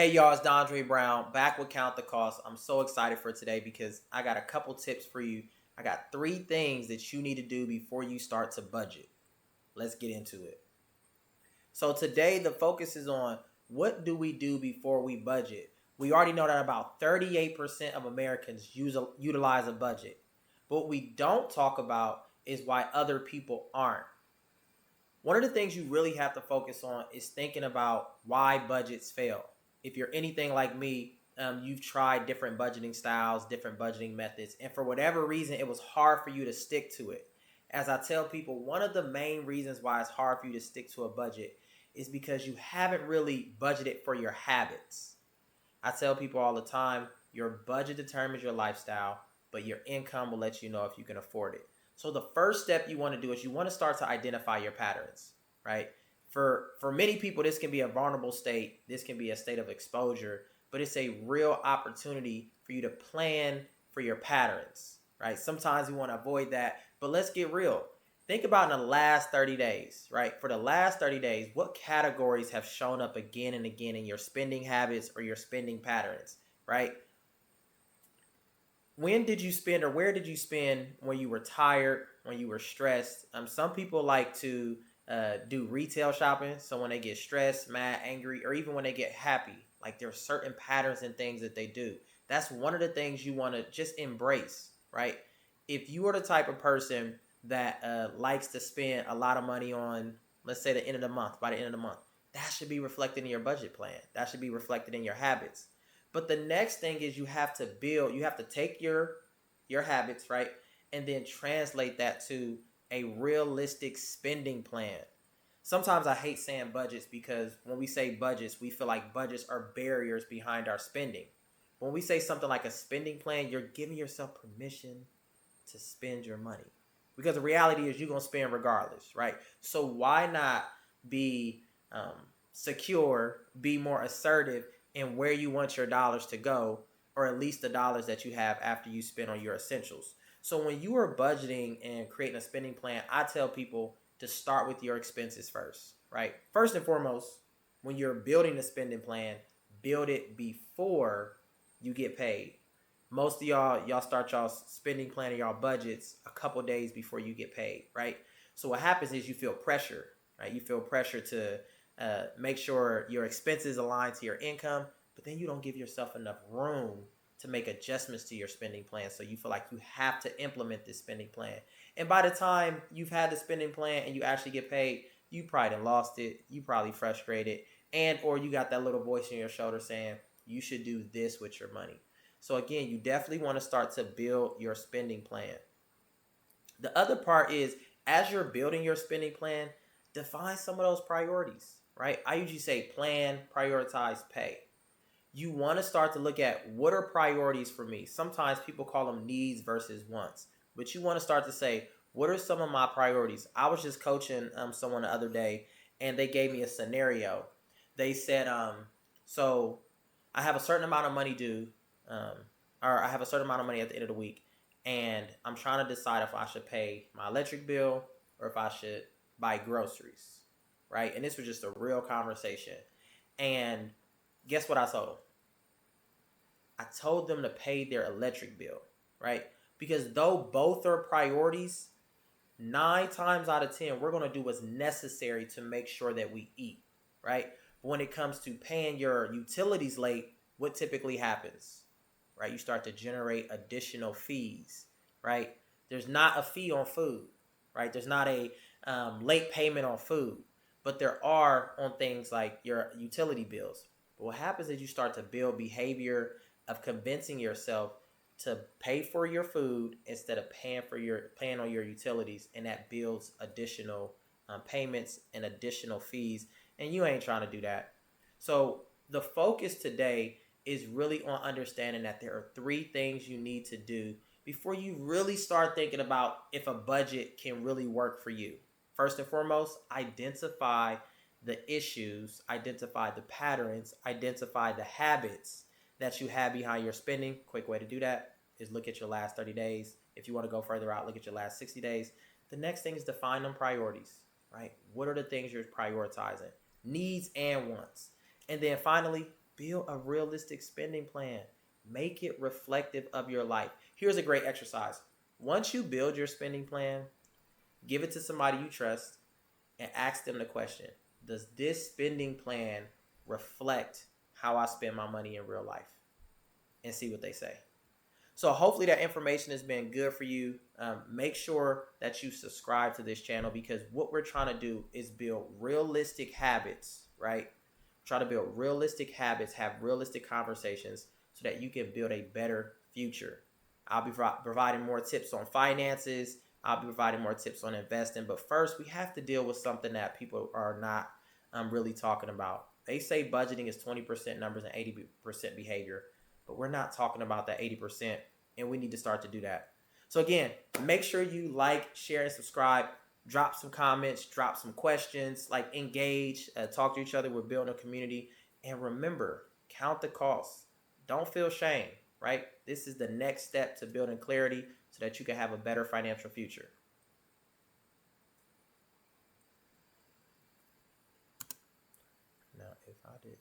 Hey y'all, it's Dondre Brown back with Count the Cost. I'm so excited for today because I got a couple tips for you. I got 3 things that you need to do before you start to budget. Let's get into it. So today the focus is on what do we do before we budget. We already know that about 38% of Americans utilize a budget. But what we don't talk about is why other people aren't. One of the things you really have to focus on is thinking about why budgets fail. If you're anything like me, you've tried different budgeting styles, different budgeting methods, and for whatever reason, it was hard for you to stick to it. As I tell people, one of the main reasons why it's hard for you to stick to a budget is because you haven't really budgeted for your habits. I tell people all the time, your budget determines your lifestyle, but your income will let you know if you can afford it. So the first step you want to do is you want to start to identify your patterns, right? For many people, this can be a vulnerable state. This can be a state of exposure, but it's a real opportunity for you to plan for your patterns, right? Sometimes we want to avoid that, but let's get real. Think about in the last 30 days, right? For the last 30 days, what categories have shown up again and again in your spending habits or your spending patterns, right? When did you spend or where did you spend when you were tired, when you were stressed? Some people like to do retail shopping. So when they get stressed, mad, angry, or even when they get happy, like there's certain patterns and things that they do. That's one of the things you want to just embrace, right? If you are the type of person that likes to spend a lot of money on, let's say, the end of the month, by the end of the month, that should be reflected in your budget plan. That should be reflected in your habits. But the next thing is you have to build, you have to take your habits, right? And then translate that to a realistic spending plan. Sometimes I hate saying budgets because when we say budgets, we feel like budgets are barriers behind our spending. When we say something like a spending plan, you're giving yourself permission to spend your money. Because the reality is you're going to spend regardless, right? So why not be secure, be more assertive in where you want your dollars to go, or at least the dollars that you have after you spend on your essentials. So when you are budgeting and creating a spending plan, I tell people to start with your expenses first, right? First and foremost, when you're building a spending plan, build it before you get paid. Most of y'all start y'all spending plan and y'all budgets a couple days before you get paid, right? So what happens is you feel pressure, right? You feel pressure to make sure your expenses align to your income, but then you don't give yourself enough room to make adjustments to your spending plan. So you feel like you have to implement this spending plan. And by the time you've had the spending plan and you actually get paid, you probably done lost it. You probably frustrated, and or you got that little voice in your shoulder saying you should do this with your money. So again, you definitely want to start to build your spending plan. The other part is as you're building your spending plan, define some of those priorities, right? I usually say plan, prioritize, pay. You want to start to look at what are priorities for me. Sometimes people call them needs versus wants, but you want to start to say, what are some of my priorities? I was just coaching someone the other day, and they gave me a scenario. They said, so I have a certain amount of money due, um, or I have a certain amount of money at the end of the week, and I'm trying to decide if I should pay my electric bill or if I should buy groceries, right? And this was just a real conversation. And guess what I told them? I told them to pay their electric bill, right? Because though both are priorities, 9 times out of 10, we're going to do what's necessary to make sure that we eat, right? But when it comes to paying your utilities late, what typically happens, right? You start to generate additional fees, right? There's not a fee on food, right? There's not a late payment on food, but there are on things like your utility bills. But what happens is you start to build behavior of convincing yourself to pay for your food instead of paying on your utilities, and that builds additional payments and additional fees, and you ain't trying to do that. So the focus today is really on understanding that there are 3 things you need to do before you really start thinking about if a budget can really work for you. First and foremost, identify the issues, identify the patterns, identify the habits that you have behind your spending. Quick way to do that is look at your last 30 days. If you want to go further out, look at your last 60 days. The next thing is define them priorities, right? What are the things you're prioritizing? Needs and wants. And then finally, build a realistic spending plan. Make it reflective of your life. Here's a great exercise. Once you build your spending plan, give it to somebody you trust and ask them the question: does this spending plan reflect how I spend my money in real life? And see what they say. So hopefully that information has been good for you. Make sure that you subscribe to this channel, because what we're trying to do is build realistic habits, right? Try to build realistic habits, have realistic conversations so that you can build a better future. I'll be providing more tips on finances. I'll be providing more tips on investing. But first, we have to deal with something that people are not really talking about. They say budgeting is 20% numbers and 80% behavior, but we're not talking about that 80%, and we need to start to do that. So again, make sure you like, share, and subscribe. Drop some comments, drop some questions, like engage, talk to each other. We're building a community. And remember, count the costs. Don't feel shame, right? This is the next step to building clarity so that you can have a better financial future. Now, if I didn't...